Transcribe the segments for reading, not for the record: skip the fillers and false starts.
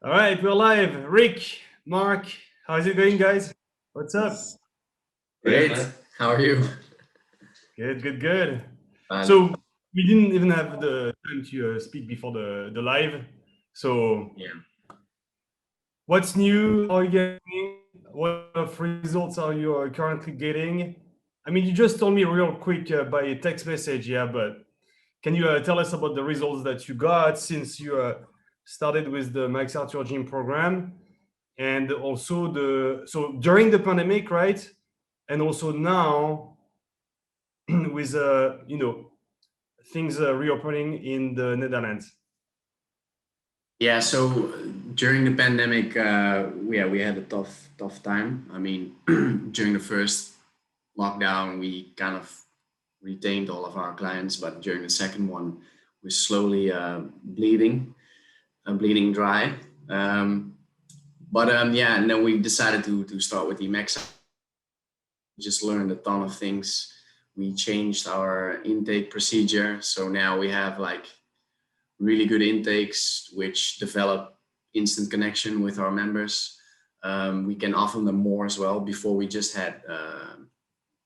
All right, we're live. Rick, Mark, how's it going, guys? What's up? It's Great. great. How are you? Good, good, good. Fine. So we didn't even have the time to speak before the live. So Yeah. what's new? How are you getting? What of results are you currently getting? I mean, you just told me real quick by text message, yeah, but can you tell us about the results that you got since you started with the Max Out Your Gym program? And also so during the pandemic, right? And also now with things reopening in the Netherlands. Yeah. So during the pandemic, we had a tough time. I mean, during the first lockdown, we kind of retained all of our clients, but during the second one, we're slowly bleeding dry. Um, but yeah, and then we decided to start with the max. Just learned a ton of things. We changed our intake procedure, so now we have like really good intakes which develop instant connection with our members. We can offer them more as well. Before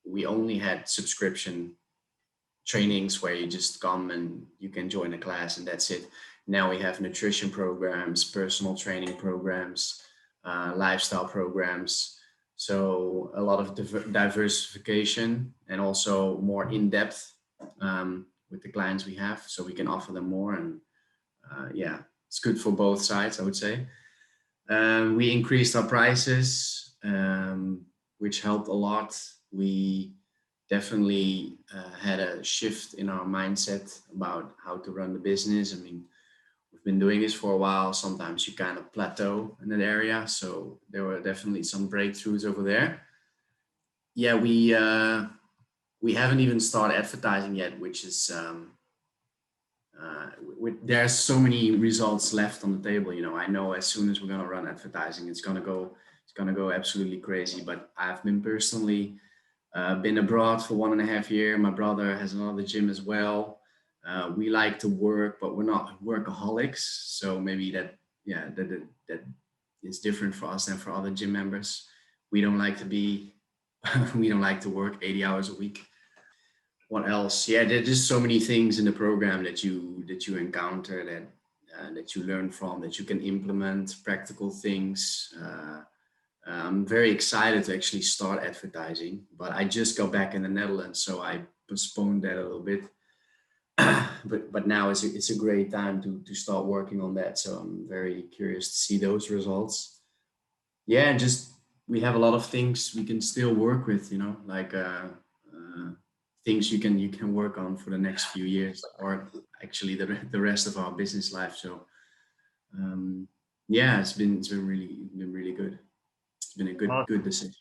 we only had subscription trainings where you just come and you can join a class and that's it. Now we have nutrition programs, personal training programs, lifestyle programs. So a lot of diversification and also more in depth with the clients we have, so we can offer them more. And yeah, it's good for both sides, I would say. We increased our prices, which helped a lot. We definitely had a shift in our mindset about how to run the business. I mean, we've been doing this for a while. Sometimes you kind of plateau in that area. So there were definitely some breakthroughs over there. Yeah, we haven't even started advertising yet, which is there's so many results left on the table. I know as soon as we're gonna run advertising, it's gonna go absolutely crazy. But I've been personally been abroad for 1.5 years. My brother has another gym as well. We like to work, but we're not workaholics. So maybe that is different for us than for other gym members. We don't like to be, we don't like to work 80 hours a week. What else? Yeah, there's just so many things in the program that you encounter, that you learn from, that you can implement practical things. I'm very excited to actually start advertising, but I just got back in the Netherlands, so I postponed that a little bit. but now it's a great time to start working on that. So I'm very curious to see those results. Yeah, and just we have a lot of things we can still work with, like things you can work on for the next few years, or actually the rest of our business life. So yeah, it's been really good. It's been a good Awesome, decision.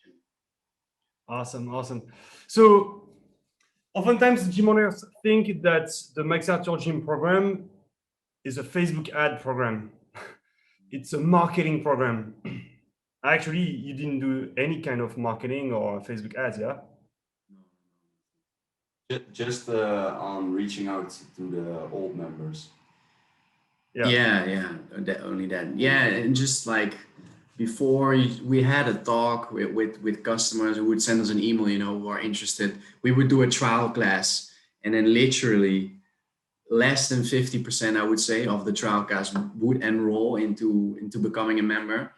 awesome, awesome. So oftentimes gym owners think that the Max Out Your Gym program is a Facebook ad program. It's a marketing program. Actually, you didn't do any kind of marketing or Facebook ads, yeah? Just on reaching out to the old members. Yeah. Yeah, only that. Yeah, and just like before, we had a talk with customers who would send us an email, who are interested. We would do a trial class, and then literally less than 50%, I would say, of the trial class would enroll into becoming a member.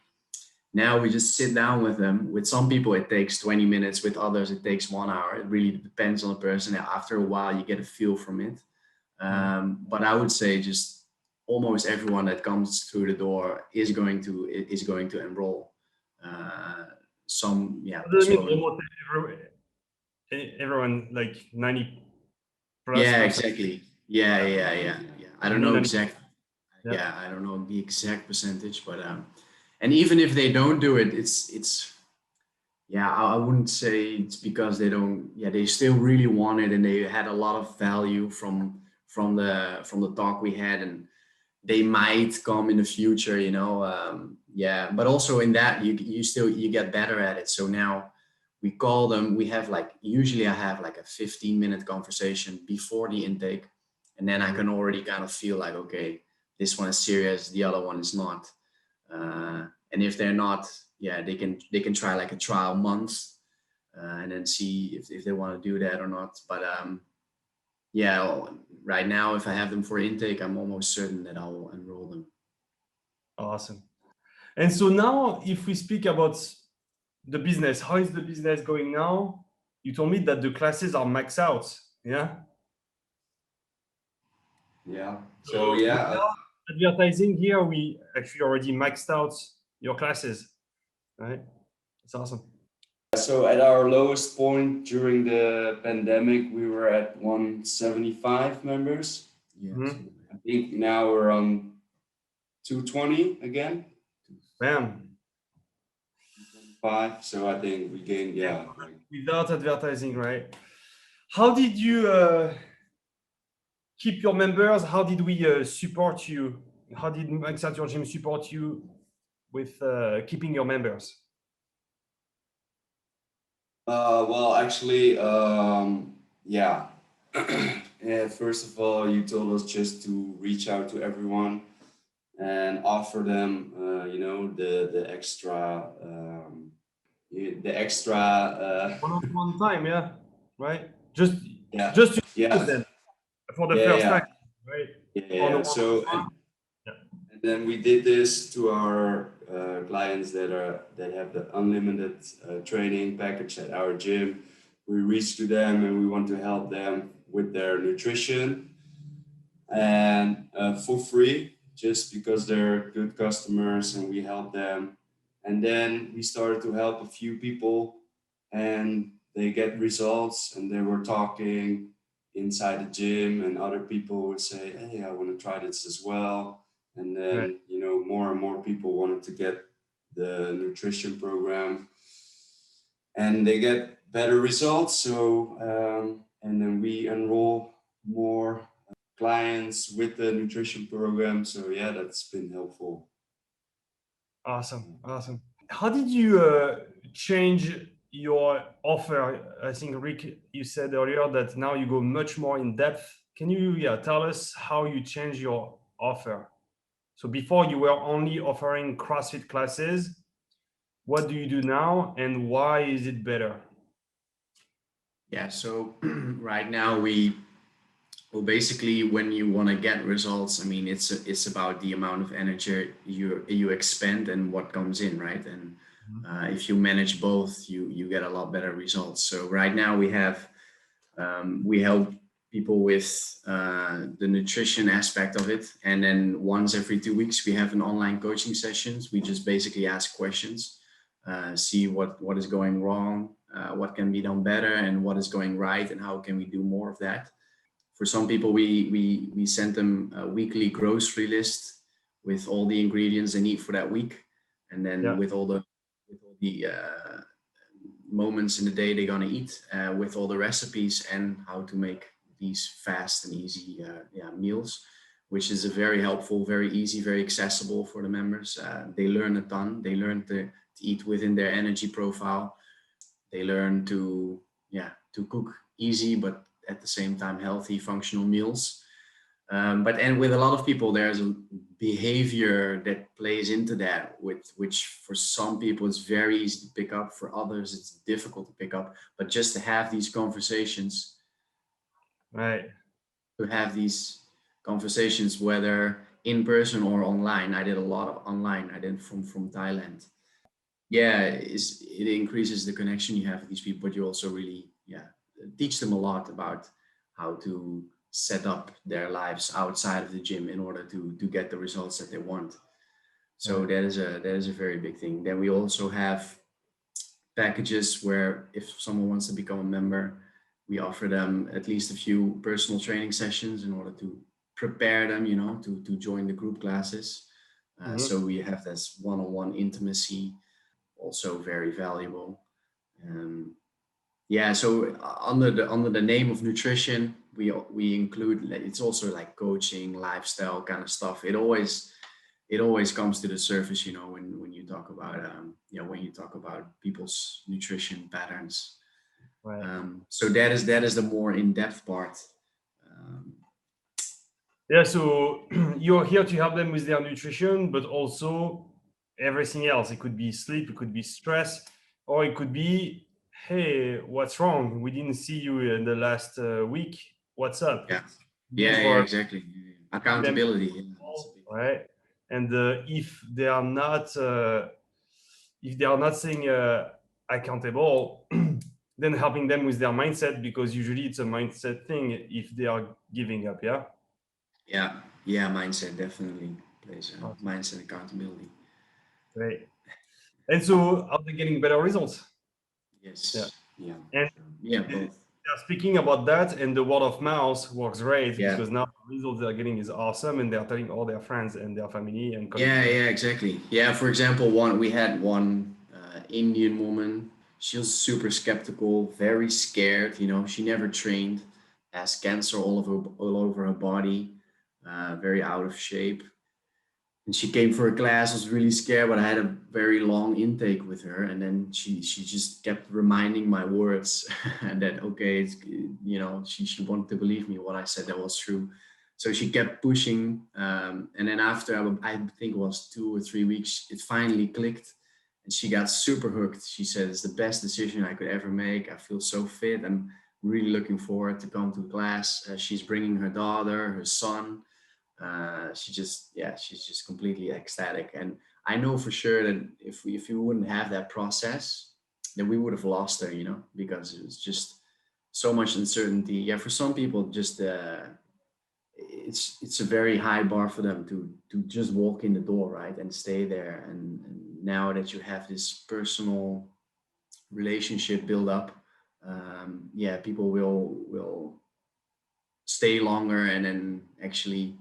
Now we just sit down with them. With some people, it takes 20 minutes. With others, it takes 1 hour. It really depends on the person. After a while, you get a feel from it. But I would say just almost everyone that comes through the door is going to enroll. Uh, some, yeah, What does it mean postpone. almost everyone, like 90 plus Yeah, percent? exactly. Yeah. I For don't me, know 90, exact. yeah. Yeah, I don't know the exact percentage, but and even if they don't do it, it's yeah, I wouldn't say it's because they don't. Yeah, they still really want it, and they had a lot of value from the talk we had, and they might come in the future. Yeah, but also in that you get better at it. So now we call them. We have like usually I have like a 15-minute conversation before the intake, and then I Mhm. can already kind of feel like, okay, this one is serious, the other one is not. And if they're not, yeah, they can try like a trial month and then see if they want to do that or not. But yeah, right now, if I have them for intake, I'm almost certain that I'll enroll them. Awesome. And so now, if we speak about the business, how is the business going now? You told me that the classes are maxed out. Yeah. Yeah. So So yeah, without advertising here, we actually already maxed out your classes, right? It's awesome. so at our lowest point during the pandemic, we were at 175 members. Yeah. Mhm. I think now we're on 220 again. Bam. 5. So I think we gained, yeah. Without advertising, right? How did you keep your members? How did we support you? How did Max at Your Gym support you with keeping your members? Well, actually, yeah. Yeah. First of all, you told us just to reach out to everyone and offer them, the extra, One time, yeah, right? Just yeah, just to use yeah, them for the yeah, first yeah, time, right? yeah, On the yeah. So one. Yeah. and then we did this to our clients that have the unlimited training package at our gym. We reach to them and we want to help them with their nutrition and for free, just because they're good customers and we help them. And then we started to help a few people and they get results and they were talking inside the gym and other people would say, hey, I want to try this as well. And Right. then, more and more people wanted to get the nutrition program and they get better results. So, and then we enroll more clients with the nutrition program. So yeah, that's been helpful. Awesome, awesome. How did you change your offer? I think Rick, you said earlier that now you go much more in depth. Can you tell us how you change your offer? So before you were only offering CrossFit classes. What do you do now, and why is it better? Yeah. So right now well, basically, when you want to get results, I mean, it's about the amount of energy you expend and what comes in, right? And if you manage both, you get a lot better results. So right now we help people with the nutrition aspect of it, and then once every 2 weeks we have an online coaching sessions. We just basically ask questions, see what is going wrong, what can be done better, and what is going right, and how can we do more of that. For some people, we send them a weekly grocery list with all the ingredients they need for that week, and then Yeah. with all the moments in the day they're gonna eat, with all the recipes and how to make these fast and easy meals, which is a very helpful, very easy, very accessible for the members. They learn a ton. They learn to eat within their energy profile. They learn to cook easy, but at the same time healthy, functional meals. And with a lot of people, there's a behavior that plays into that, which for some people is very easy to pick up. For others, it's difficult to pick up. But just to have these conversations, Right. whether in person or online. I did a lot of online. I did from Thailand. Yeah, it increases the connection you have with these people, but you also really teach them a lot about how to set up their lives outside of the gym in order to get the results that they want. So Right. that is a very big thing. Then we also have packages where if someone wants to become a member, we offer them at least a few personal training sessions in order to prepare them, to join the group classes. So we have this one-on-one intimacy, also very valuable. So under the name of nutrition, we include, it's also like coaching, lifestyle kind of stuff. It always comes to the surface, when you talk about people's nutrition patterns. Right. So that is the more in-depth part. Yeah. So you're here to help them with their nutrition, but also everything else. It could be sleep, it could be stress, or it could be, hey, what's wrong? We didn't see you in the last week. What's up? Yeah. Good Yeah, for exactly. Yeah. them, Accountability. Yeah, that's a big thing. right? And if they are not saying accountable, then helping them with their mindset, because usually it's a mindset thing if they are giving up. Yeah. Yeah, yeah, mindset definitely plays Awesome. mindset accountability. Great. And so are they getting better results? Yeah. Yes. Yeah. And Sure. Yeah, both. speaking about that, and the word of mouth works great, Yeah. because now the results they're getting is awesome, and they're telling all their friends and their family and Yeah, colleagues. yeah, exactly. Yeah, for example, we had one Indian woman. She was super skeptical, very scared. You know, she never trained, has cancer all over her body, very out of shape. And she came for a class, was really scared, but I had a very long intake with her, and then she just kept reminding my words, and that okay, it's, you know, she wanted to believe me what I said that was true. So she kept pushing, and then after I think it was 2 or 3 weeks, it finally clicked, and she got super hooked. She said it's the best decision I could ever make. I feel so fit. I'm really looking forward to come to class. She's bringing her daughter, her son. She's just completely ecstatic. And I know for sure that if we wouldn't have that process, then we would have lost her, you know, because it was just so much uncertainty. Yeah, for some people, just it's a very high bar for them to just walk in the door, right, and stay there. And now that you have this personal relationship build up, yeah, people will stay longer and then actually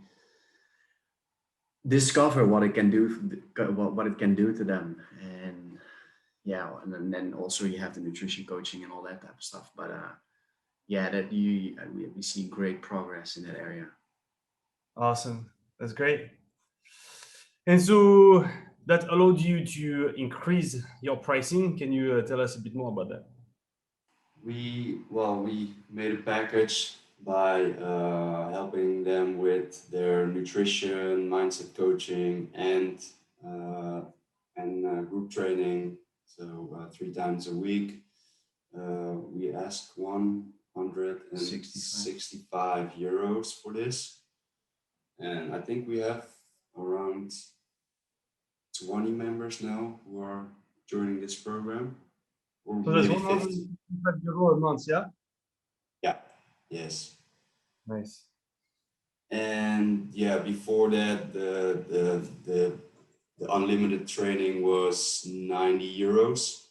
discover what it can do, what it can do to them. And yeah, and then also you have the nutrition coaching and all that type of stuff. But yeah, that we see great progress in that area. Awesome. That's great. And so that allowed you to increase your pricing. Can you tell us a bit more about that? We made a package by helping them with their nutrition, mindset coaching, and group training. So 3 times a week. We asked 165 euros for this, and I think we have around 20 members now who are joining this program, or So that's maybe 50. 155 euro a month, yeah? Yeah. Yes. Nice. And yeah, before that, the unlimited training was 90 euros.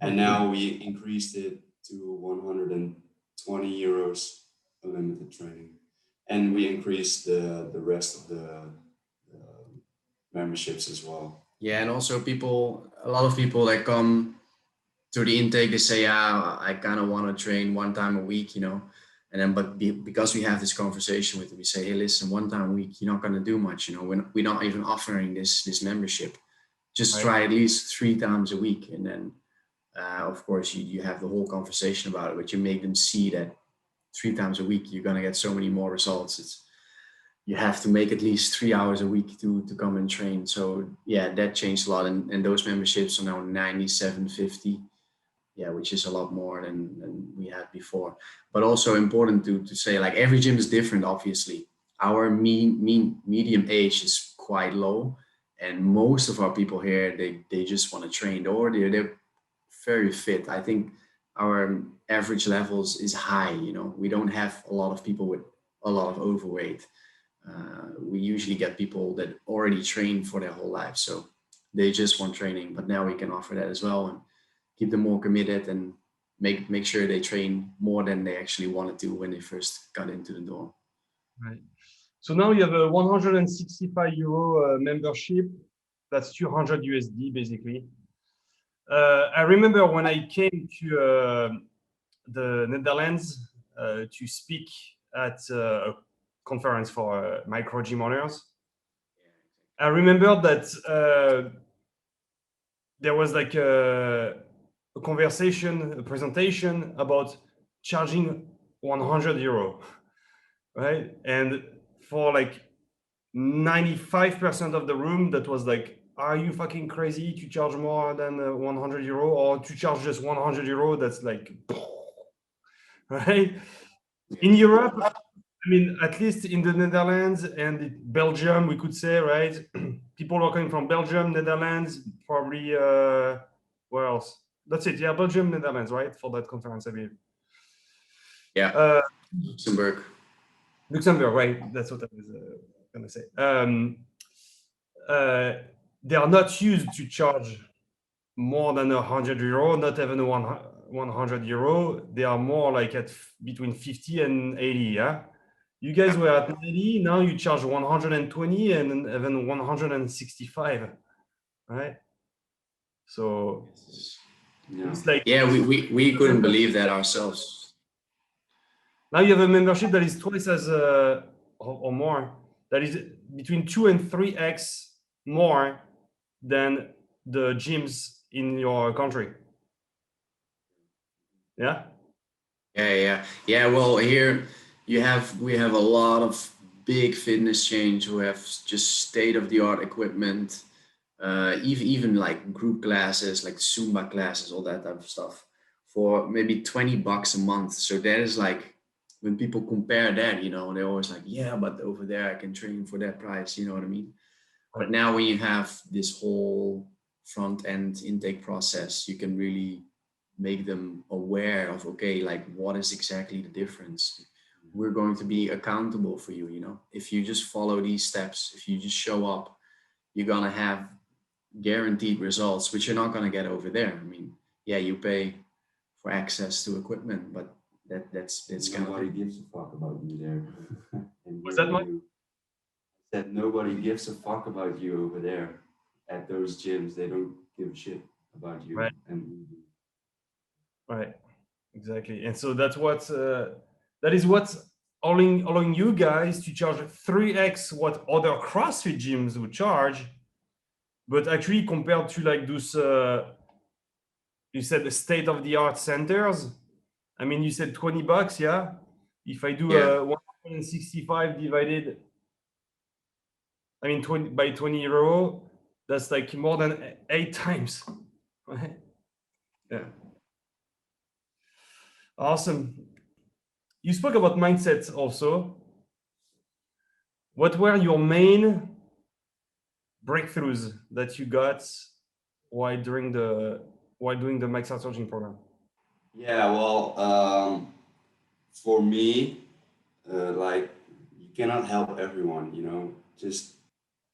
And now we increased it to 120 euros unlimited training. And we increased the rest of the memberships as well. Yeah, and also a lot of people that come to the intake, they say, yeah, I kind of want to train 1 time a week, you know. And then, because we have this conversation with them, we say, hey, listen, 1 time a week, you're not going to do much, you know. We're not even offering this membership. Just Right. try at least 3 times a week, and then of course you have the whole conversation about it, but you make them see that 3 times a week you're going to get so many more results. You have to make at least 3 hours a week to come and train. So yeah, that changed a lot, and those memberships are now 97.50. Yeah, which is a lot more than we had before. But also important to say, like, every gym is different. Obviously, our medium age is quite low, and most of our people here, they just want to train, or they're very fit. I think our average levels is high. You know, we don't have a lot of people with a lot of overweight. We usually get people that already train for their whole life, so they just want training. But now we can offer that as well, and keep them more committed, and make sure they train more than they actually wanted to when they first got into the door. Right. So now you have a 165 euro membership. That's 200 USD basically. I remember when I came to the Netherlands to speak at a conference for micro gym owners. I remember that there was like a conversation, a presentation about charging 100 euro, right? And for like 95% of the room that was like, are you fucking crazy to charge more than €100 or to charge just €100? That's like, right? In Europe, I mean, at least in the Netherlands and Belgium, we could say, right? People are coming from Belgium, Netherlands, probably, where else? That's it. Yeah, Belgium, Netherlands, right? For that conference, I believe. Yeah. Luxembourg. Luxembourg, right? That's what I was going to say. They are not used to charge more than €100, not even €100. They are more like at between 50 and 80. Yeah. You guys were at 90. Now you charge 120 and even 165, right? So it's like, yeah, we couldn't believe that ourselves. now you have a membership that is twice as or more. That is between 2 and 3x more than the gyms in your country. Yeah. Yeah. Well, here we have a lot of big fitness chains who have just state-of-the-art equipment, even like group classes, like Zumba classes, all that type of stuff, for maybe $20 a month. So that is like, when people compare that, they're always like, yeah, but over there I can train for that price. You know what I mean? But now when you have this whole front end intake process, you can really make them aware of, okay, like what is exactly the difference? We're going to be accountable for you. If you just follow these steps, if you just show up, you're gonna have guaranteed results, which you're not gonna get over there. I mean, yeah, you pay for access to equipment, but that's nobody gives a fuck about you there. And Was that my? That nobody gives a fuck about you over there at those gyms. They don't give a shit about you. Right. And we do. Right, exactly. And so that is what's allowing you guys to charge 3x what other CrossFit gyms would charge. But actually, compared to like those, you said the state-of-the-art centers. I mean, you said $20, yeah. If I do 165 divided, I mean, by €20, that's like more than 8 times, right? Yeah. Awesome. You spoke about mindsets also. What were your main breakthroughs that you got while doing the Max Out Charging program? Yeah, well, for me, like, you cannot help everyone, just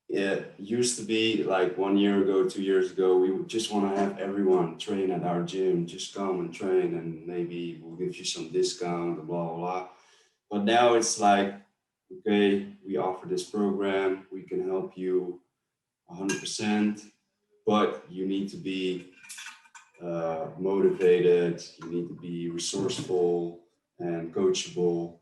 it used to be like 1 year ago, 2 years ago, we would just want to have everyone train at our gym, just come and train and maybe we'll give you some discount, blah, blah, blah. But now it's like, okay, we offer this program, we can help you 100%, but you need to be motivated, you need to be resourceful and coachable.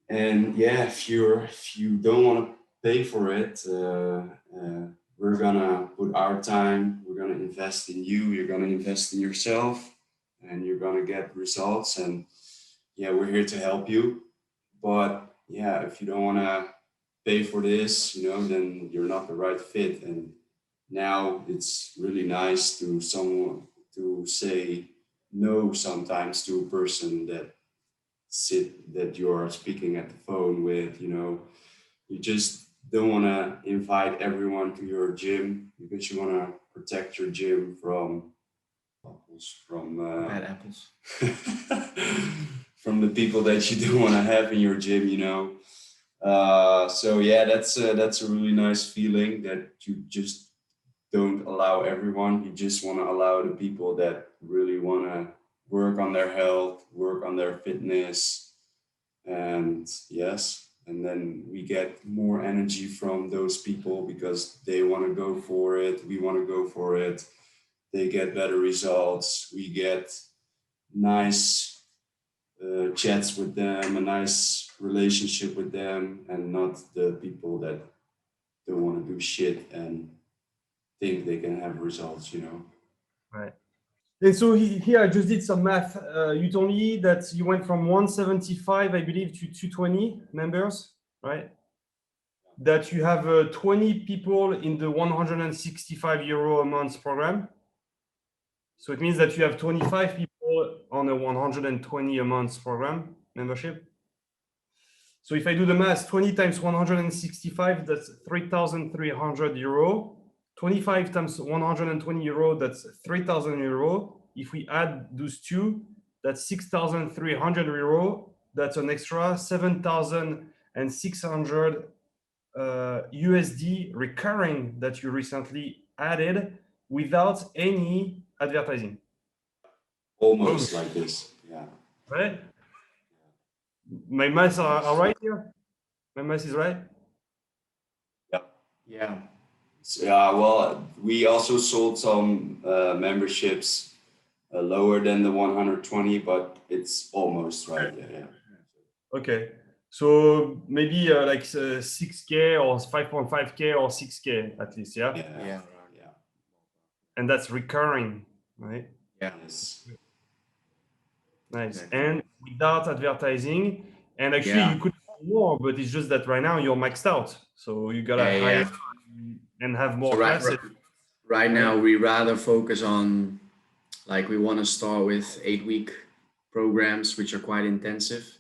And yeah, if you don't want to pay for it, we're gonna put our time, we're gonna invest in you, you're gonna invest in yourself, and you're gonna get results. And yeah, we're here to help you. But yeah, if you don't want to pay for this, then you're not the right fit. And now it's really nice to someone to say no sometimes to a person that you're speaking at the phone with. You just don't want to invite everyone to your gym because you want to protect your gym from bad apples. from the people that you don't want to have in your gym. So yeah, that's a really nice feeling that you just don't allow everyone. You just want to allow the people that really want to work on their health, work on their fitness, and and then we get more energy from those people because they want to go for it. We want to go for it. They get better results. We get nice chats with them, a nice relationship with them, and not the people that don't want to do shit and think they can have results. Right. And so here I just did some math. You told me that you went from 175, I believe, to 220 members, right? that you have 20 people in the 165 euro a month program. So it means that you have 25 people on a 120 a month program membership. So if I do the math, 20 times 165, that's 3,300 euro. 25 times 120 euro, that's 3,000 euro. If we add those two, that's 6,300 euro. That's an extra 7,600 USD recurring that you recently added without any advertising. Almost like this. Yeah. Right? My maths are right here? My math is right? Yeah. So, yeah, well, we also sold some memberships lower than the 120, but it's almost right. Yeah. Okay. So maybe like 6K or 5.5K or 6K at least, yeah? Yeah. And that's recurring, right? Yeah. Yes. Nice. Exactly. And without advertising, and actually Yeah. you could do more, but it's just that right now you're maxed out. So you gotta Yeah, hire yeah. and have more So classes. right now we rather focus on, like, we want to start with 8-week programs, which are quite intensive,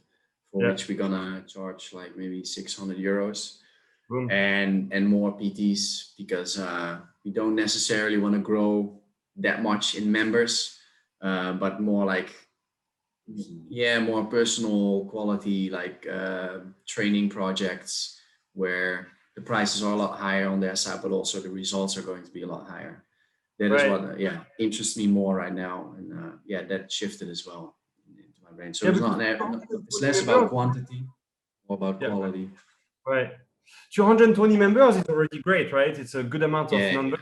for Yeah. which we're gonna charge like maybe 600 euros, Boom. and more PTs, because we don't necessarily want to grow that much in members, but more like, yeah, more personal quality, like training projects where the prices are a lot higher on their side, but also the results are going to be a lot higher. That is Right. what interests me more right now, and yeah, that shifted as well into my brain. So Yeah, it's not, because it's less about quantity, more about Yeah. quality. Right. 220 members is already great, right? It's a good amount of Yeah, numbers.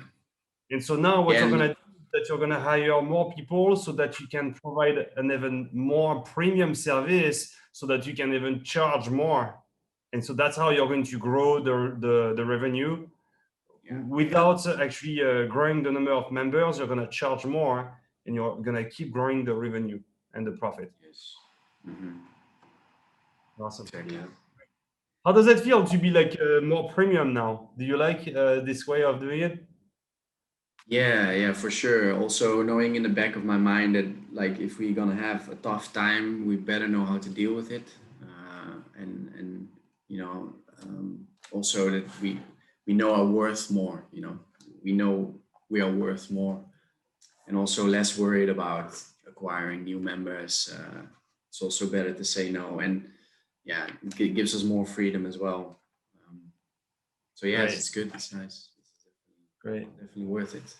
And so now what yeah, you're and- gonna do is that you're gonna hire more people so that you can provide an even more premium service so that you can even charge more. And so that's how you're going to grow the revenue. Yeah. Without actually growing the number of members, you're gonna charge more and you're gonna keep growing the revenue and the profit. Yes. Mm-hmm. Awesome. Exactly. Yeah. How does it feel to be like more premium now? Do you like this way of doing it? Yeah, for sure. Also knowing in the back of my mind that, like, if we're gonna have a tough time, we better know how to deal with it, and you know, also that we know our worth more. You know, we know we are worth more, and also less worried about acquiring new members. It's also better to say no, and yeah, it gives us more freedom as well. So yes, Right. it's good. It's nice. It's Great. definitely worth it.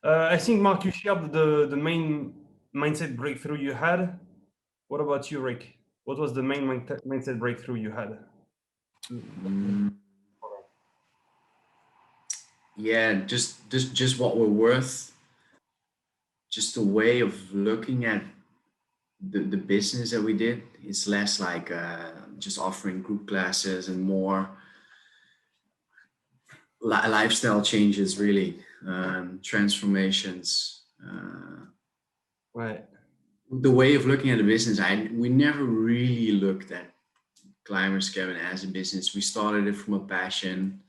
I think, Mark, you shared the main mindset breakthrough you had. What about you, Rick? What was the main mindset breakthrough you had? Yeah, just what we're worth. Just a way of looking at the business that we did. It's less like just offering group classes, and more lifestyle changes, really, transformations. Right. The way of looking at the business, we never really looked at Climbers Cabin as a business. We started it from a passion,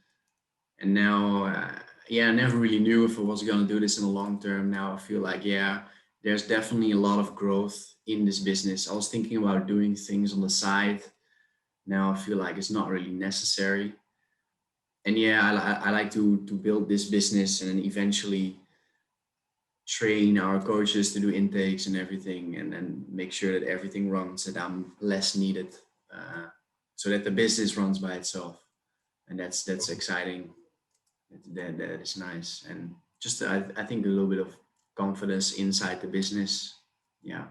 and now, I never really knew if I was going to do this in the long term. Now I feel like, yeah, there's definitely a lot of growth in this business. I was thinking about doing things on the side. Now I feel like it's not really necessary. And yeah, I like to build this business and then eventually train our coaches to do intakes and everything, and then make sure that everything runs, that I'm less needed, so that the business runs by itself. And that's exciting. That is nice. And just I think a little bit of confidence inside the business. Yeah.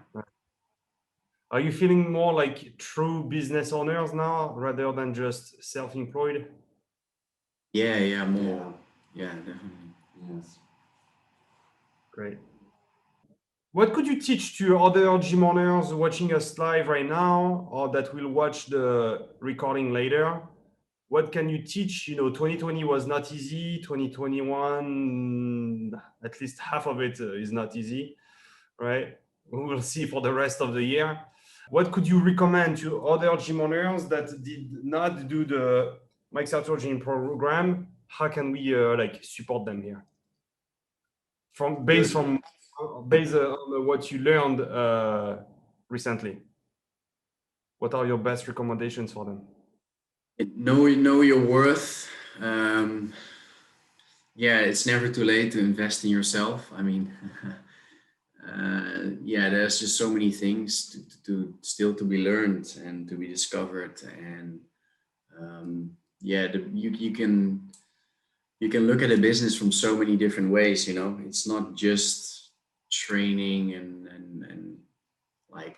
Are you feeling more like true business owners now rather than just self-employed? Yeah, more. Yeah, definitely. Yes. Great. What could you teach to other gym owners watching us live right now or that will watch the recording later? What can you teach? 2020 was not easy. 2021, at least half of it is not easy, right? We will see for the rest of the year. What could you recommend to other gym owners that did not do the Mike's Outdoor Gym program? How can we like support them here? Based on what you learned recently, what are your best recommendations for them? Know your worth. Yeah, it's never too late to invest in yourself. I mean, yeah, there's just so many things to still to be learned and to be discovered. And yeah, you can look at a business from so many different ways. You know, it's not just training and like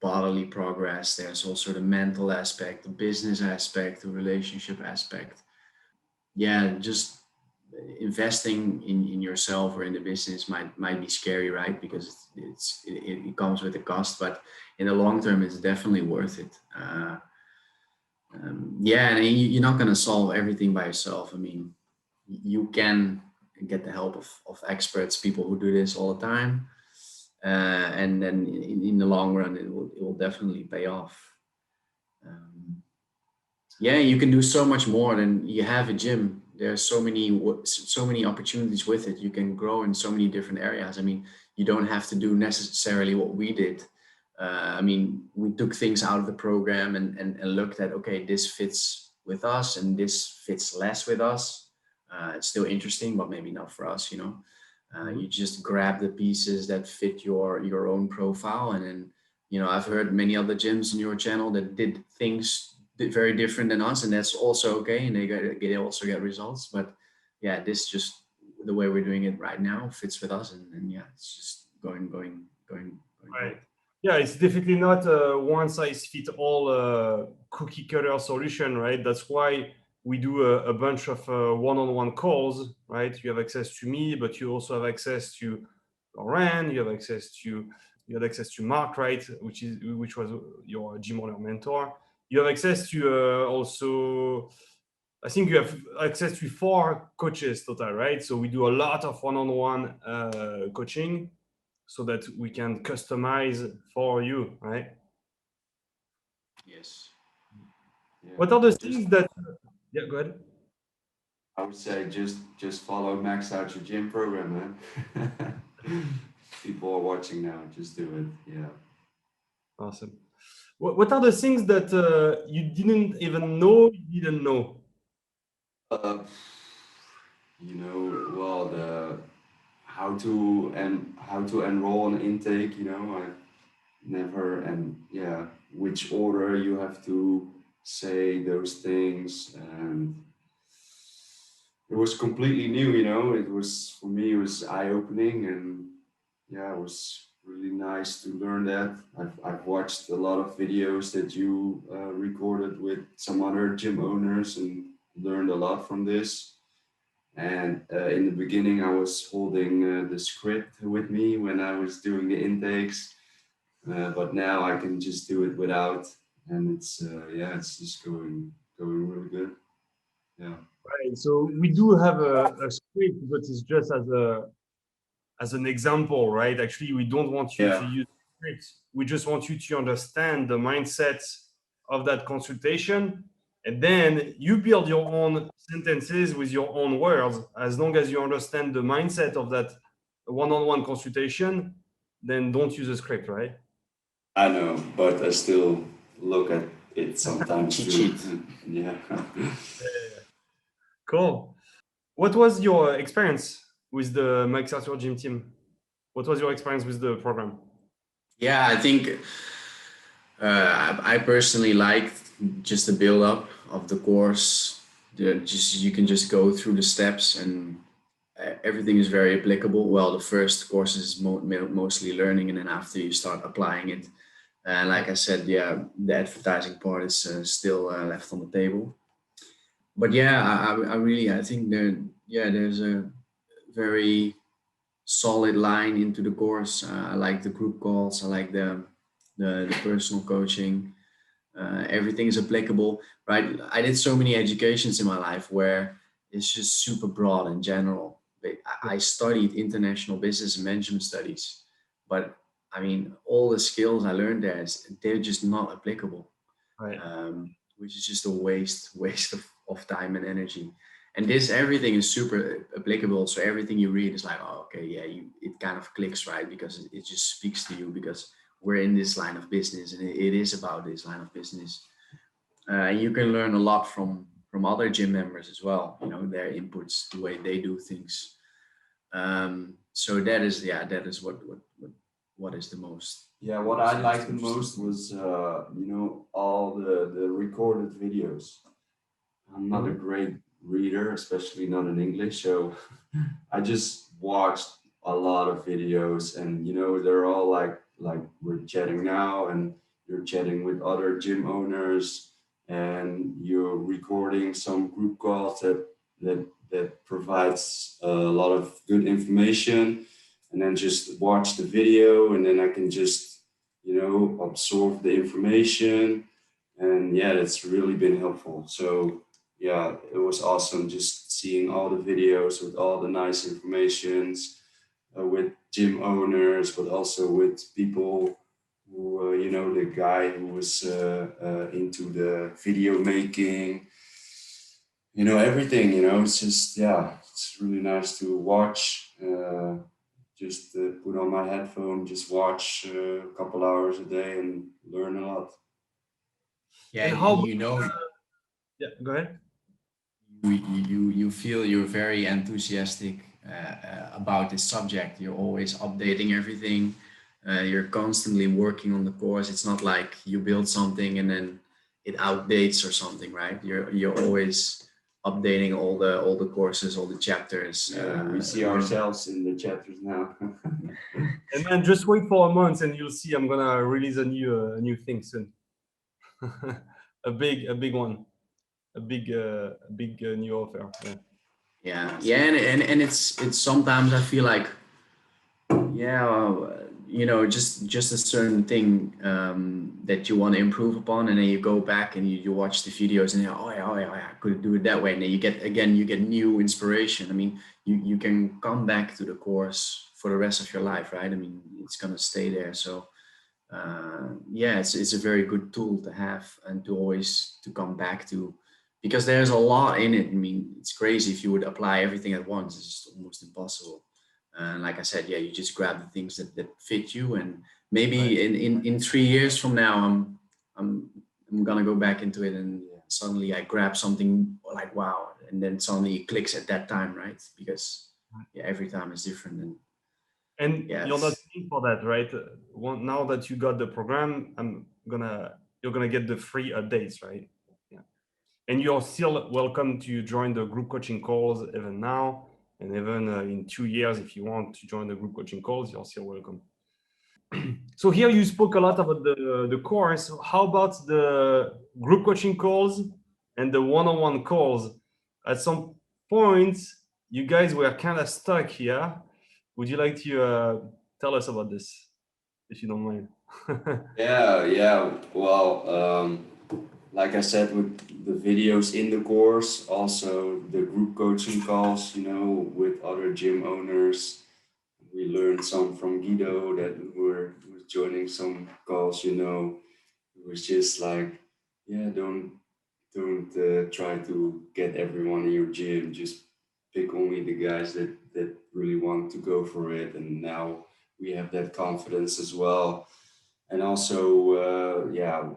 bodily progress. There's also the mental aspect, the business aspect, the relationship aspect. Yeah, just investing in yourself or in the business might be scary, right? Because it comes with a cost, but in the long term, it's definitely worth it. Yeah, and you're not going to solve everything by yourself. I mean, you can get the help of experts, people who do this all the time, and then in the long run, it will definitely pay off. Um, yeah, you can do so much more than you have a gym. There's so many opportunities with it. You can grow in so many different areas. I mean, you don't have to do necessarily what we did. I mean, we took things out of the program and looked at, okay, this fits with us and this fits less with us. It's still interesting, but maybe not for us, you know. You just grab the pieces that fit your own profile, and then, you know, I've heard many other gyms in your channel that did things very different than us, and that's also okay, and they also get results. But yeah, this just the way we're doing it right now fits with us, and yeah, it's just going Right. great. Yeah, it's definitely not a one size fit all cookie cutter solution, right? That's why we do a bunch of one-on-one calls, right? You have access to me, but you also have access to Lauren. You have access to Mark, right? Which was your gym owner mentor. You have access to also. I think you have access to 4 coaches total, right? So we do a lot of one-on-one coaching so that we can customize for you, right? Yes. Yeah, What are the just things that? Yeah, go ahead. I would say just follow Max Out Your Gym program, man. People are watching now. Just do it. Yeah. Awesome. What are the things that you didn't even know you didn't know? Uh, well, the how to enroll an intake. I never and yeah, which order you have to say those things, and it was completely new. It was for me. It was eye opening, and yeah, it was really nice to learn that. I've watched a lot of videos that you recorded with some other gym owners and learned a lot from this. And in the beginning, I was holding the script with me when I was doing the intakes, but now I can just do it without, and it's yeah, it's just going really good. Yeah. Right. So we do have a script, but it's just as an example, right? Actually, we don't want you to Yeah. use scripts. We just want you to understand the mindset of that consultation. And then you build your own sentences with your own words. As long as you understand the mindset of that one-on-one consultation, then don't use a script, right? I know, but I still look at it sometimes Cheat too. sheet. Yeah. Cool. What was your experience with the Mike Sartor Gym team? What was your experience with the program? Yeah, I think I personally liked just the build up of the course. Just you can just go through the steps, and everything is very applicable. Well, the first course is mostly learning, and then after you start applying it. And like I said, yeah, the advertising part is still left on the table. But yeah, I really I think there's a very solid line into the course. I like the group calls. I like the personal coaching. Everything is applicable, right? I did so many educations in my life where it's just super broad and general. I studied international business and management studies, but I mean, all the skills I learned there, they're just not applicable, Right. which is just a waste of time and energy. And everything is super applicable. So everything you read is like, oh, okay, yeah, it kind of clicks, right? Because it just speaks to you, because we're in this line of business, and it is about this line of business. And you can learn a lot from other gym members as well. You know, their inputs, the way they do things. So that is what is the most. Yeah, what I liked the most was, all the recorded videos. I'm not a great reader, especially not in English, so I just watched a lot of videos, and they're all like we're chatting now, and you're chatting with other gym owners, and you're recording some group calls that provides a lot of good information, and then just watch the video, and then I can just absorb the information, and yeah, that's really been helpful. So yeah, it was awesome just seeing all the videos with all the nice informations, with gym owners, but also with people who, the guy who was into the video making, everything, it's just, yeah, it's really nice to watch. Just put on my headphone, just watch a couple hours a day and learn a lot. Yeah, And how? Yeah, go ahead. you feel you're very enthusiastic about this subject. You're always updating everything. You're constantly working on the course. It's not like you build something and then it outdates or something, right? You're always updating all the courses, all the chapters. Yeah, we see ourselves in the chapters now. And then just wait for a month, and you'll see I'm gonna release a new thing soon. a big one, a big new offer. Yeah. And it's sometimes I feel like, yeah, just a certain thing that you want to improve upon, and then you go back and you watch the videos, and you're, I could do it that way, and then you get new inspiration. I mean, you can come back to the course for the rest of your life, right? I mean, it's gonna stay there. So yeah, it's a very good tool to have and to always to come back to, because there's a lot in it. I mean, it's crazy if you would apply everything at once. It's just almost impossible. And like I said, yeah, you just grab the things that fit you, and maybe Right. in 3 years from now, I'm I'm gonna go back into it, and suddenly I grab something like wow, and then suddenly it clicks at that time, right? Because yeah, every time is different, and And yeah, you're not paying for that, right? Now that you got the program, you're gonna get the free updates, right? Yeah. And you're still welcome to join the group coaching calls even now, and even in 2 years, if you want to join the group coaching calls, you're still welcome. So here you spoke a lot about the course. How about the group coaching calls and the one-on-one calls? At some point, you guys were kind of stuck here. Would you like to tell us about this, if you don't mind? Yeah. Well, like I said, with the videos in the course, also the group coaching calls, with other gym owners. We learned some from Guido that was joining some calls, It was just like, yeah, don't try to get everyone in your gym. Just pick only the guys that really want to go for it. And now we have that confidence as well. And also, yeah,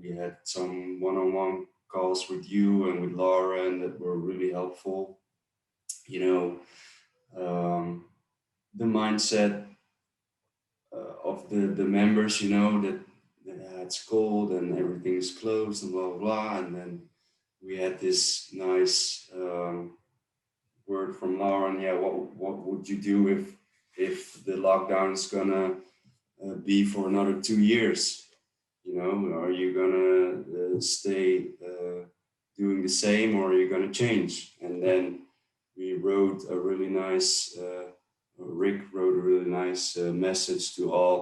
we had some one-on-one calls with you and with Lauren that were really helpful. You know, the mindset of the members, that it's cold and everything is closed and blah blah blah. And then we had this nice word from Lauren. Yeah, what would you do if the lockdown is gonna be for another 2 years? Are you gonna stay doing the same, or are you gonna change? And then we wrote a really nice. Rick wrote a really nice message to all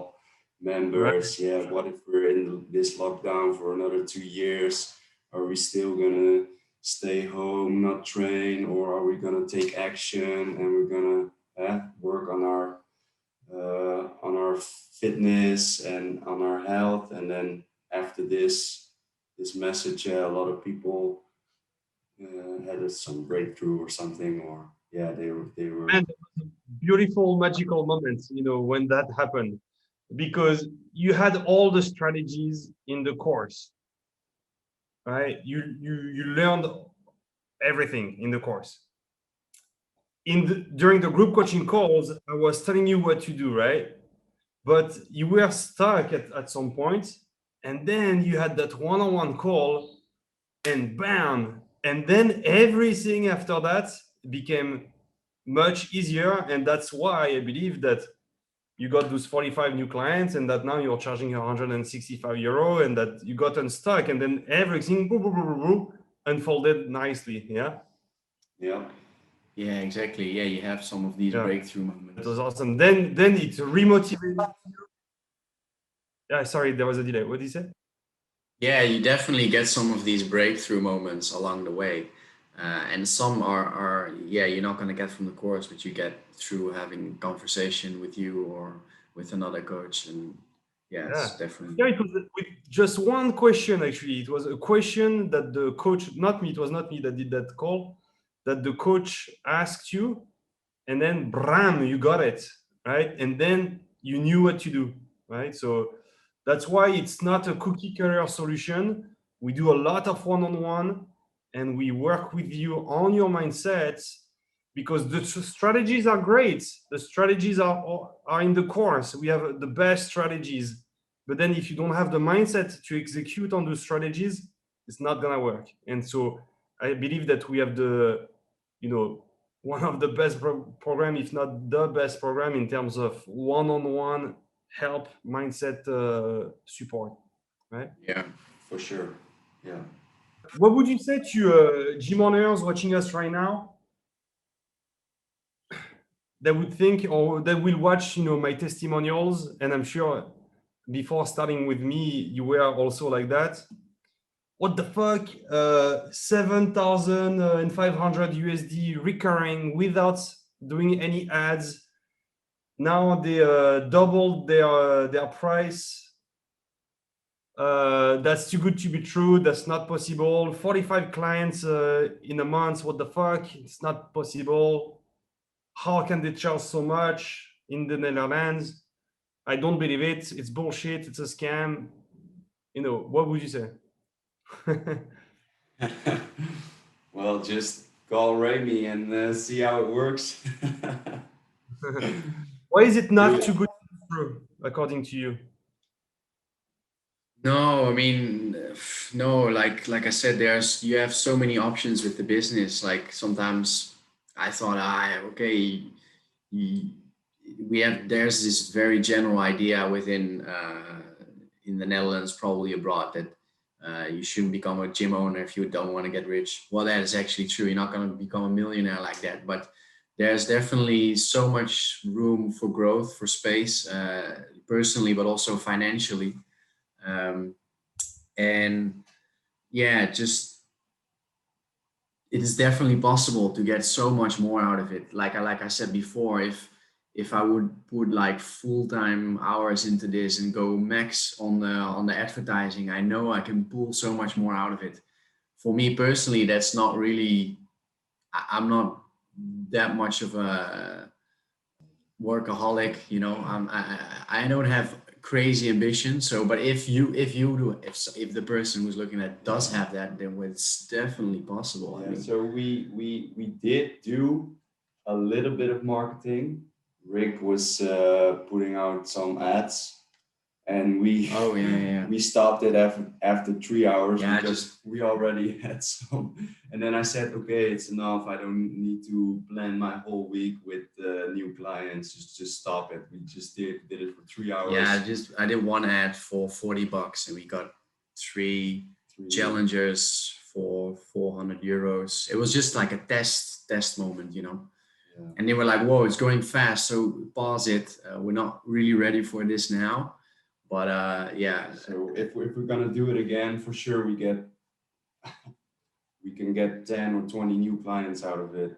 Right. members. Yeah, what if we're in this lockdown for another 2 years? Are we still gonna stay home, not train, or are we gonna take action and we're gonna work on our on our fitness and on our health. And then after this message, a lot of people had some breakthrough or something, or yeah, they were. And beautiful, magical moments, when that happened, because you had all the strategies in the course, right? You learned everything in the course. During the group coaching calls, I was telling you what to do, right? But you were stuck at some point, and then you had that one-on-one call, and bam, and then everything after that became much easier. And that's why I believe that you got those 45 new clients, and that now you're charging €165, and that you got unstuck, and then everything unfolded nicely. Yeah. Yeah, exactly. Yeah, you have some of these breakthrough moments. That was awesome. Then it remotivated. Yeah, sorry, there was a delay. What did you say? Yeah, you definitely get some of these breakthrough moments along the way. And some are you're not going to get from the course, but you get through having conversation with you or with another coach. And it's definitely. Yeah, it was with just one question, actually. It was a question that the coach, it was not me that did that call, that the coach asked you, and then bram, you got it, right? And then you knew what to do, right? So that's why it's not a cookie cutter solution. We do a lot of one-on-one, and we work with you on your mindsets, because the strategies are great. The strategies are in the course. We have the best strategies. But then if you don't have the mindset to execute on those strategies, it's not going to work. And so I believe that we have one of the best program, if not the best program, in terms of one-on-one help, mindset support, right? Yeah, for sure. Yeah. What would you say to gym owners watching us right now that would think, or that will watch, my testimonials? And I'm sure before starting with me, you were also like that. What the fuck? 7,500 USD recurring without doing any ads. Now they doubled their price. That's too good to be true. That's not possible. 45 clients in a month. What the fuck? It's not possible. How can they charge so much in the Netherlands? I don't believe it. It's bullshit. It's a scam. What would you say? Well, just call Remy and see how it works. Why is it not too good to be true, according to you? No, I mean, no, like I said, you have so many options with the business. Like sometimes I thought, okay, there's this very general idea within in the Netherlands, probably abroad, that you shouldn't become a gym owner if you don't want to get rich. Well, that is actually true. You're not going to become a millionaire like that, but there's definitely so much room for growth, for space, personally, but also financially. And just it is definitely possible to get so much more out of it. Like I said before, if I would put like full-time hours into this and go max on the advertising, I know I can pull so much more out of it. For me personally, that's not really. I'm not that much of a workaholic, I don't have crazy ambition. So, but if the person who's looking at does have that, then it's definitely possible. Yeah, so we did do a little bit of marketing. Rick was putting out some ads, and we stopped it after 3 hours because we already had some. And then I said, okay, it's enough. I don't need to plan my whole week with new clients. Just stop it. We just did it for 3 hours. Yeah, I did one ad for $40 and we got three challengers for €400. It was just like a test moment, Yeah. And they were like, whoa, it's going fast, so pause it. We're not really ready for this now. But So if we're gonna do it again, for sure we can get 10 or 20 new clients out of it,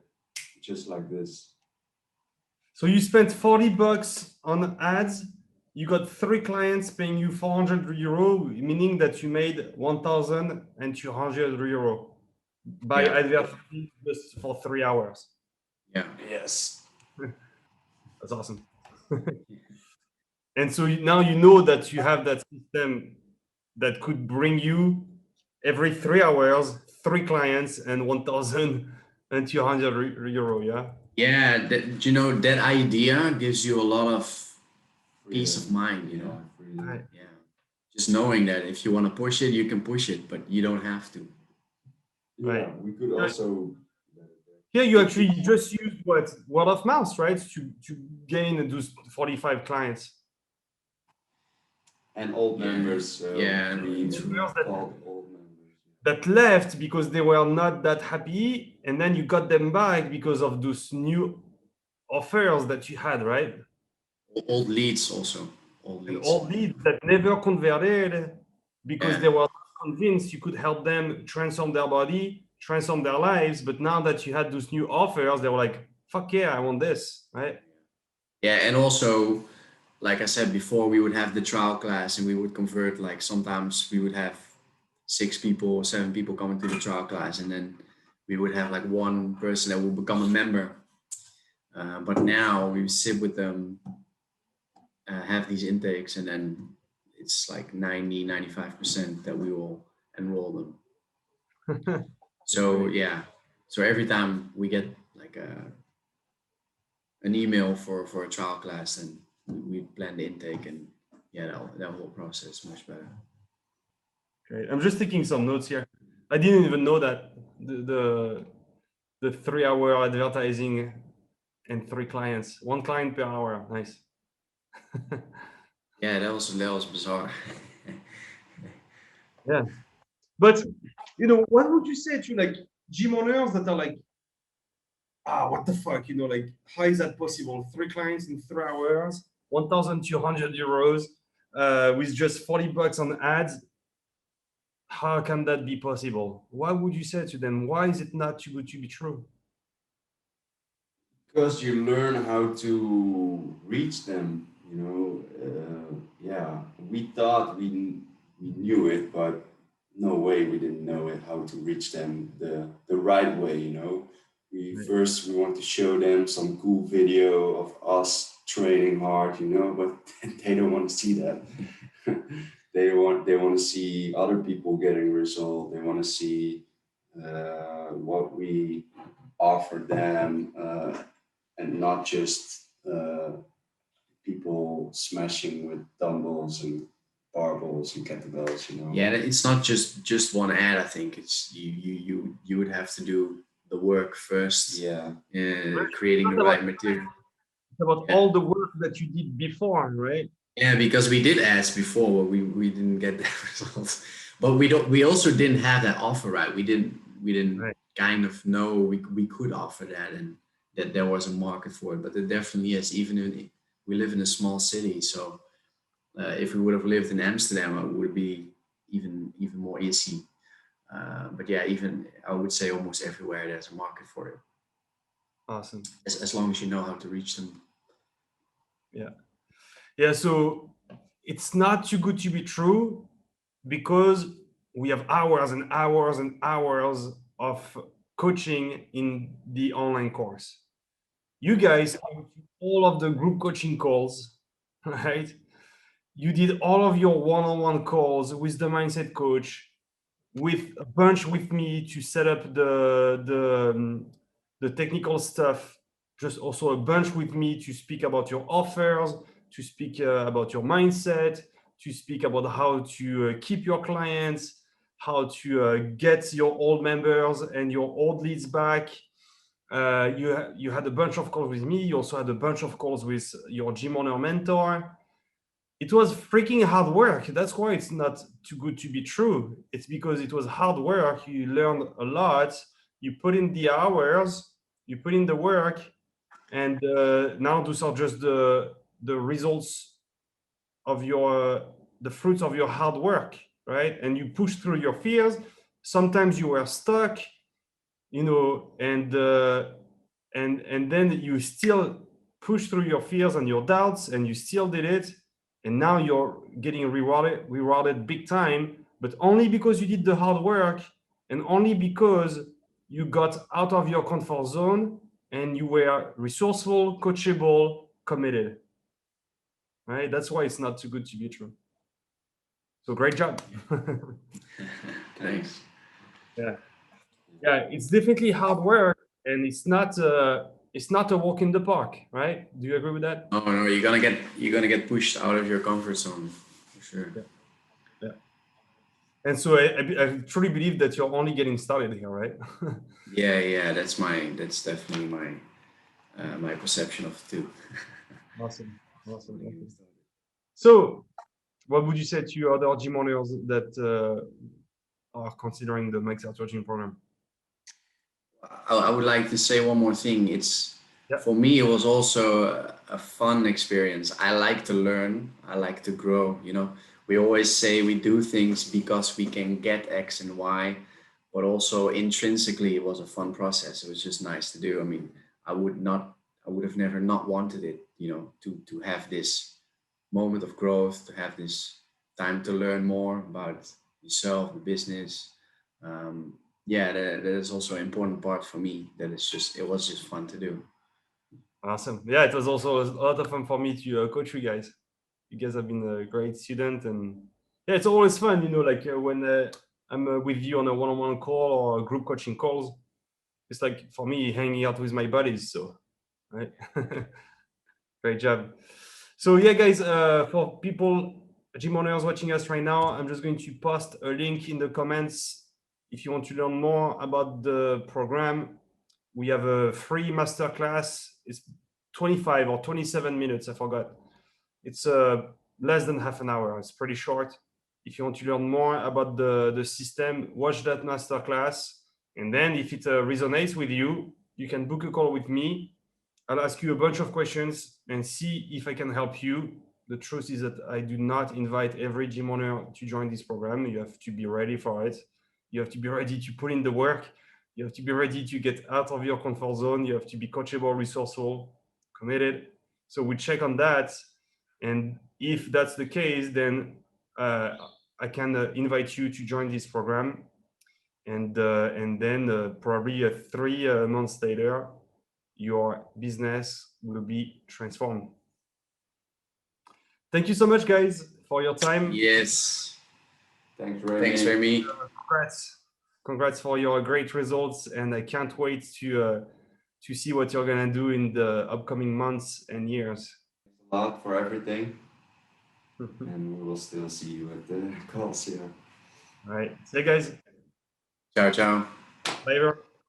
just like this. So you spent 40 bucks on ads. You got 3 clients paying you 400 euro, meaning that you made 1,200 euro by Yeah. advertising just for 3 hours. Yeah. Yes. That's awesome. And so now you know that you have that system that could bring you every 3 hours 3 clients and 1,200 euro. Yeah. Yeah, that, you know, that idea gives you a lot of peace of mind, you know. Freedom. Right. Yeah. Just knowing that if you want to push it, you can push it, but you don't have to. Yeah, Right. we could also. Here you actually just use what word of mouth, right? To gain those 45 clients. And old Yeah. members. Yeah. We Members that- called old members. That left because they were not that happy, and then you got them back because of those new offers that you had, right? Old leads also. Old And leads. all leads that never converted because Yeah. they were convinced you could help them transform their body, transform their lives. But now that you had those new offers, they were like, fuck yeah, I want this, right? Yeah, and also, like I said before, we would have the trial class and we would convert, like sometimes we would have 6 people or 7 people coming to the trial class, and then we would have like one person that will become a member. But now we sit with them, have these intakes, and then it's like 95% that we will enroll them. So yeah, so every time we get like an email for a trial class, and we plan the intake, and yeah, that whole process much better. Great. I'm just taking some notes here. I didn't even know that the 3 hour advertising and 3 clients, 1 client per hour. Nice. Yeah, that was bizarre. Yeah. But what would you say to like gym owners that are like, what the fuck, like, how is that possible? 3 clients in 3 hours, 1,200 euros, with just 40 bucks on ads. How can that be possible? What would you say to them? Why is it not too good to be true? Because you learn how to reach them, yeah, we thought we knew it, but no way we didn't know it, how to reach them the right way. We want to show them some cool video of us training hard, but they don't want to see that. They want to see other people getting results. They want to see what we offer them, and not just people smashing with dumbbells and barbells and kettlebells. Yeah, it's not just one ad. I think it's you would have to do the work first. Yeah. Creating the right material. It's about all the work that you did before, right? Yeah, because we did ads before, but we didn't get the results. But we also didn't have that offer, right? We didn't Right. kind of know we could offer that, and that there was a market for it. But there definitely is. Even in, we live in a small city, so if we would have lived in Amsterdam, it would be even more easy. But yeah, even I would say almost everywhere there's a market for it. Awesome. As long as you know how to reach them. Yeah, so it's not too good to be true because we have hours and hours and hours of coaching in the online course. You guys have all of the group coaching calls, right? You did all of your one-on-one calls with the mindset coach, with a bunch with me to set up the technical stuff, just also a bunch with me to speak about your offers, to speak about your mindset, to speak about how to keep your clients, how to get your old members and your old leads back. You had a bunch of calls with me. You also had a bunch of calls with your gym owner mentor. It was freaking hard work. That's why it's not too good to be true. It's because it was hard work. You learned a lot. You put in the hours, you put in the work, and now those are just the results of the fruits of your hard work, right? And you push through your fears. Sometimes you were stuck, and then you still pushed through your fears and your doubts, and you still did it. And now you're getting rewarded big time, but only because you did the hard work and only because you got out of your comfort zone and you were resourceful, coachable, committed. Right? That's why it's not too good to be true. So great job. Thanks. Yeah, it's definitely hard work, and it's not a walk in the park, right? Do you agree with that? Oh no, you're gonna get pushed out of your comfort zone for sure. Yeah. And so I truly believe that you're only getting started here, right? Yeah, that's definitely my perception of it too. Awesome. So, what would you say to your other gym owners that are considering the Max Outdoor Gym program? I would like to say one more thing. Yeah. For me, it was also a fun experience. I like to learn. I like to grow. You know, we always say we do things because we can get X and Y, but also intrinsically, it was a fun process. It was just nice to do. I mean, I would have never not wanted it. You know, to have this moment of growth, to have this time to learn more about yourself, the business. Yeah, that is also an important part for me. That it was just fun to do. Awesome. Yeah, it was also a lot of fun for me to coach you guys. You guys have been a great student, and yeah, it's always fun, like when I'm with you on a one-on-one call or group coaching calls. It's like for me hanging out with my buddies. So, right. Great job. So yeah, guys, for people, gym owners watching us right now, I'm just going to post a link in the comments. If you want to learn more about the program, we have a free masterclass. It's 25 or 27 minutes, I forgot. It's less than half an hour. It's pretty short. If you want to learn more about the system, watch that masterclass. And then if it resonates with you, you can book a call with me. I'll ask you a bunch of questions and see if I can help you. The truth is that I do not invite every gym owner to join this program. You have to be ready for it. You have to be ready to put in the work. You have to be ready to get out of your comfort zone. You have to be coachable, resourceful, committed. So we check on that. And if that's the case, then I can invite you to join this program. And then probably 3 months later, your business will be transformed. Thank you so much, guys, for your time. Yes. Thanks, Thanks, Remy. Congrats for your great results, and I can't wait to see what you're gonna do in the upcoming months and years. Thanks a lot for everything. And we will still see you at the calls here. All right. See you guys. Ciao, ciao. Bye, everyone.